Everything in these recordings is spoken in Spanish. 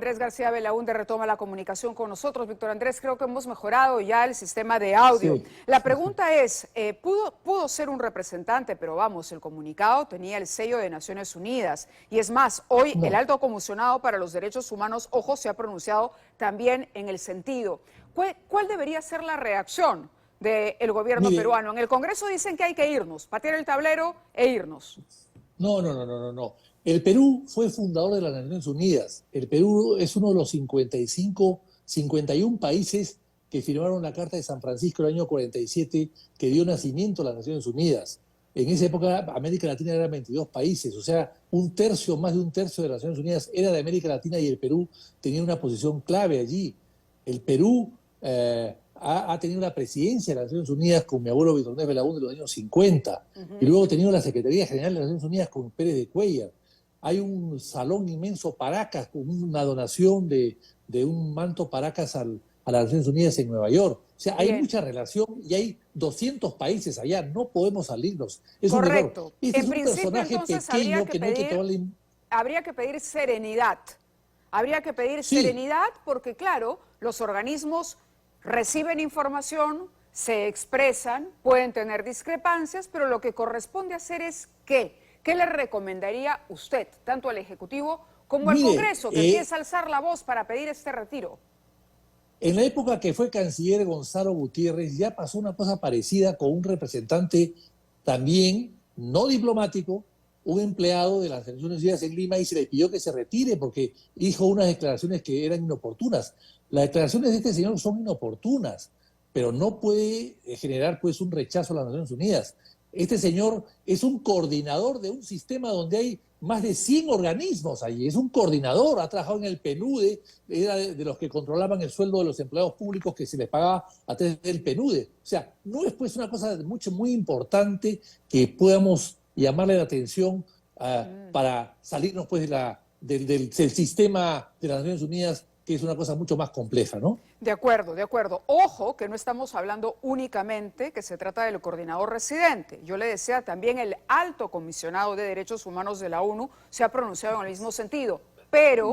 Andrés García Belaúnde retoma la comunicación con nosotros. Víctor Andrés, creo que hemos mejorado ya el sistema de audio. Sí, La sí, sí. pregunta es, pudo ser un representante, pero vamos, el comunicado tenía el sello de Naciones Unidas. Y es más, hoy el No, alto comisionado para los derechos humanos, ojo, se ha pronunciado también en el sentido. ¿Cuál debería ser la reacción del gobierno mire, peruano? En el Congreso dicen que hay que irnos, patear el tablero e irnos. no. El Perú fue fundador de las Naciones Unidas. El Perú es uno de los 51 países que firmaron la Carta de San Francisco el año 47, que dio nacimiento a las Naciones Unidas. En esa época, América Latina era 22 países, o sea, más de un tercio de las Naciones Unidas era de América Latina y el Perú tenía una posición clave allí. El Perú ha tenido una presidencia de las Naciones Unidas con mi abuelo Víctor Andrés Belaúnde en los años 50, y luego ha tenido la Secretaría General de las Naciones Unidas con Pérez de Cuéllar. Hay un salón inmenso Paracas con una donación de un manto Paracas a las Naciones Unidas en Nueva York. O sea, hay Bien, mucha relación y hay 200 países allá, no podemos salirnos. Es un error. correcto. Este es En un principio, personaje entonces, habría pequeño que que no hay que pedir tomarle... habría que pedir serenidad. Habría que pedir Sí, serenidad porque, claro, los organismos reciben información, se expresan, pueden tener discrepancias, pero lo que corresponde hacer es ¿qué? ¿Qué le recomendaría usted, tanto al Ejecutivo como al mire, Congreso, que empieza a alzar la voz para pedir este retiro? en la época que fue canciller Gonzalo Gutiérrez ya pasó una cosa parecida con un representante también no diplomático, un empleado de las Naciones Unidas en Lima, y se le pidió que se retire porque dijo unas declaraciones que eran inoportunas. Las declaraciones de este señor son inoportunas, pero no puede generar pues un rechazo a las Naciones Unidas. Este señor es un coordinador de un sistema donde hay más de 100 organismos allí, es un coordinador, ha trabajado en el PNUDE, era de los que controlaban el sueldo de los empleados públicos que se les pagaba a través del PNUDE. O sea, no es pues una cosa muy importante que podamos llamarle la atención para salirnos pues del sistema de las Naciones Unidas, que es una cosa mucho más compleja, ¿no? De acuerdo, de acuerdo. Ojo que no estamos hablando únicamente que se trata del coordinador residente. Yo le decía también el alto comisionado de derechos humanos de la ONU se ha pronunciado en el mismo sentido. Bueno,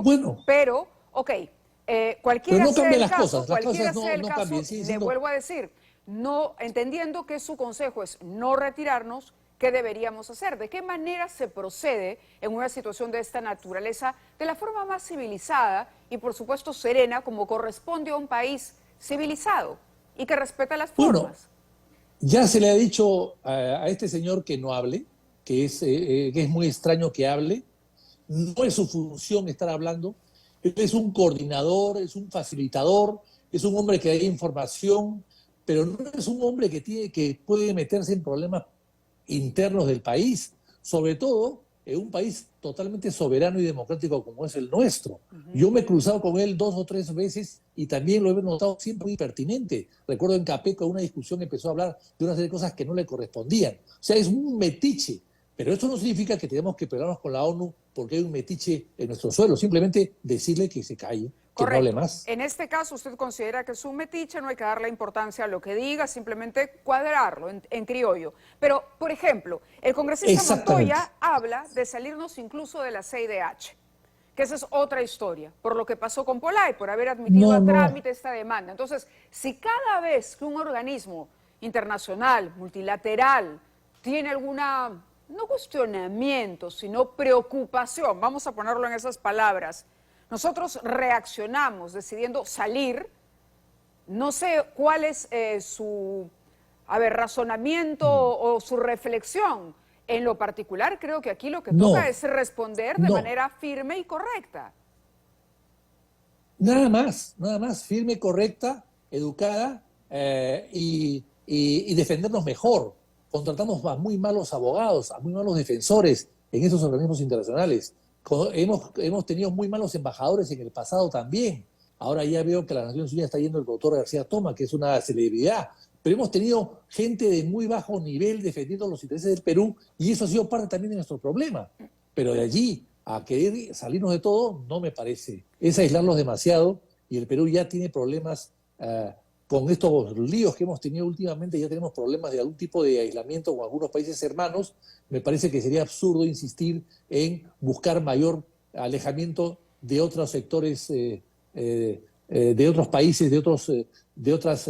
Ok, pero cualquiera no sea cambian el caso, las cualquiera cosas sea el no caso, cambian, sigue le siendo... vuelvo a decir, no entendiendo que su consejo es no retirarnos, ¿qué deberíamos hacer? ¿De qué manera se procede en una situación de esta naturaleza de la forma más civilizada y por supuesto serena como corresponde a un país civilizado y que respeta las Bueno, formas? ya se le ha dicho a este señor que no hable, que es muy extraño que hable, no es su función estar hablando, él es un coordinador, es un facilitador, es un hombre que da información, pero no es un hombre que puede meterse en problemas internos del país, sobre todo en un país totalmente soberano y democrático como es el nuestro. Yo me he cruzado con él 2 o 3 veces y también lo he notado siempre muy pertinente. Recuerdo en Capeco una discusión empezó a hablar de una serie de cosas que no le correspondían. O sea, es un metiche, pero esto no significa que tenemos que pelearnos con la ONU porque hay un metiche en nuestro suelo. Simplemente decirle que se calle, que no hable Correcto. más. En este caso, usted considera que es un metiche, no hay que darle importancia a lo que diga, simplemente cuadrarlo en criollo. Pero, por ejemplo, el congresista Exactamente. Montoya habla de salirnos incluso de la CIDH, que esa es otra historia, por lo que pasó con Polay, por haber admitido No, a no. trámite esta demanda. Entonces, si cada vez que un organismo internacional, multilateral, tiene alguna, no cuestionamiento, sino preocupación, vamos a ponerlo en esas palabras, nosotros reaccionamos decidiendo salir. No sé cuál es su, a ver, razonamiento o su reflexión. En lo particular, creo que aquí lo que toca No, es responder de no. manera firme y correcta. Nada más, firme, correcta, educada y defendernos mejor. Contratamos a muy malos abogados, a muy malos defensores en esos organismos internacionales. Hemos tenido muy malos embajadores en el pasado también. Ahora ya veo que a las Naciones Unidas está yendo el doctor García Toma, que es una celebridad. Pero hemos tenido gente de muy bajo nivel defendiendo los intereses del Perú y eso ha sido parte también de nuestro problema. Pero de allí a querer salirnos de todo, no me parece. Es aislarlos demasiado y el Perú ya tiene problemas con estos líos que hemos tenido últimamente, ya tenemos problemas de algún tipo de aislamiento con algunos países hermanos. Me parece que sería absurdo insistir en buscar mayor alejamiento de otros sectores, de otros países, de otras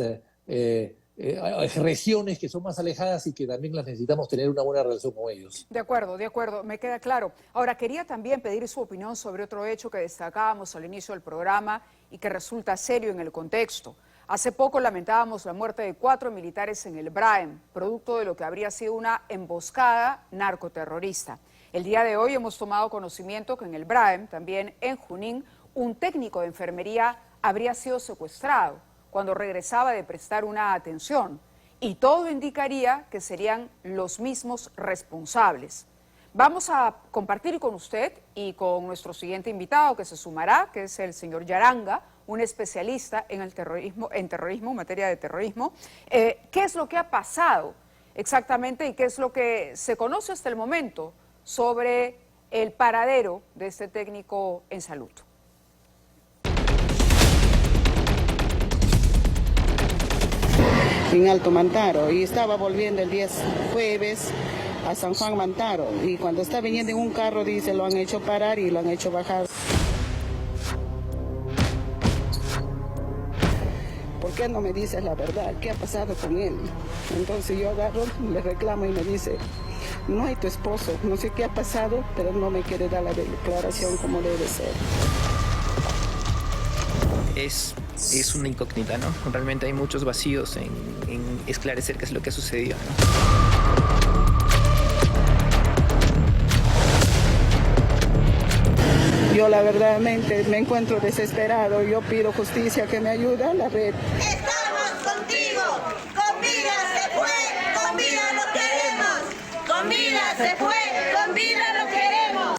regiones que son más alejadas y que también las necesitamos tener una buena relación con ellos. De acuerdo, me queda claro. Ahora, quería también pedir su opinión sobre otro hecho que destacábamos al inicio del programa y que resulta serio en el contexto. Hace poco lamentábamos la muerte de 4 militares en el Braem, producto de lo que habría sido una emboscada narcoterrorista. El día de hoy hemos tomado conocimiento que en el Braem, también en Junín, un técnico de enfermería habría sido secuestrado cuando regresaba de prestar una atención, y todo indicaría que serían los mismos responsables. Vamos a compartir con usted y con nuestro siguiente invitado que se sumará, que es el señor Yaranga, un especialista en el terrorismo, en materia de terrorismo, qué es lo que ha pasado exactamente y qué es lo que se conoce hasta el momento sobre el paradero de este técnico en salud. En Alto Mantaro, y estaba volviendo el día jueves a San Juan Mantaro, y cuando está viniendo en un carro, dice, lo han hecho parar y lo han hecho bajar. ¿Por qué no me dices la verdad? ¿Qué ha pasado con él? Entonces yo agarro, le reclamo y me dice, no hay tu esposo, no sé qué ha pasado, pero no me quiere dar la declaración como debe ser. Es una incógnita, ¿no? Realmente hay muchos vacíos en esclarecer qué es lo que ha sucedido, ¿no? Yo la verdad me encuentro desesperado, yo pido justicia que me ayude a la red. Estamos contigo, con vida se fue, con vida lo queremos, con vida se fue, con vida lo queremos.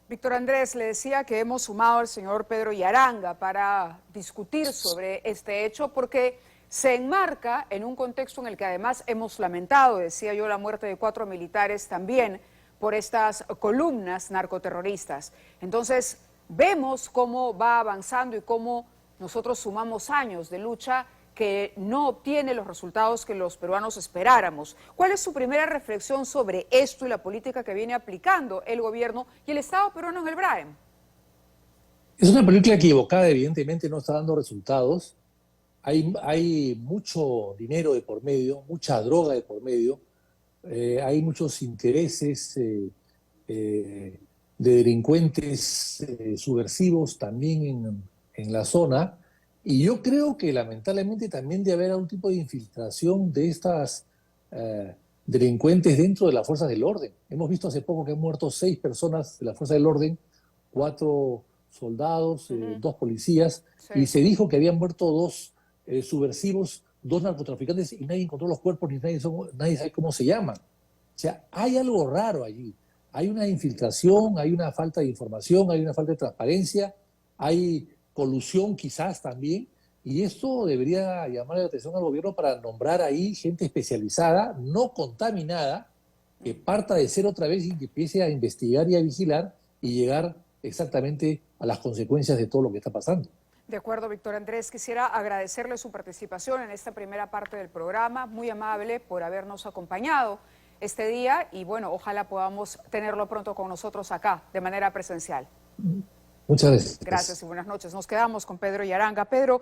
Víctor Andrés, le decía que hemos sumado al señor Pedro Yaranga para discutir sobre este hecho porque se enmarca en un contexto en el que además hemos lamentado, decía yo, la muerte de 4 militares también por estas columnas narcoterroristas. Entonces, vemos cómo va avanzando y cómo nosotros sumamos años de lucha que no obtiene los resultados que los peruanos esperáramos. ¿Cuál es su primera reflexión sobre esto y la política que viene aplicando el gobierno y el Estado peruano en el Braem? Es una política equivocada, evidentemente no está dando resultados. Hay mucho dinero de por medio, mucha droga de por medio, hay muchos intereses de delincuentes subversivos también en la zona. Y yo creo que lamentablemente también debe haber algún tipo de infiltración de estas delincuentes dentro de las fuerzas del orden. Hemos visto hace poco que han muerto 6 personas de la fuerza del orden, 4 soldados, 2 policías, Sí. y se dijo que habían muerto 2 subversivos, 2 narcotraficantes, y nadie encontró los cuerpos ni nadie sabe cómo se llaman. O sea, hay algo raro allí. Hay una infiltración, hay una falta de información, hay una falta de transparencia, hay colusión quizás también, y esto debería llamar la atención al gobierno para nombrar ahí gente especializada, no contaminada, que parta de cero otra vez y que empiece a investigar y a vigilar y llegar exactamente a las consecuencias de todo lo que está pasando. De acuerdo, Víctor Andrés. Quisiera agradecerle su participación en esta primera parte del programa, muy amable por habernos acompañado este día y bueno, ojalá podamos tenerlo pronto con nosotros acá, de manera presencial. Muchas gracias. Gracias y buenas noches. Nos quedamos con Pedro Yaranga. Pedro,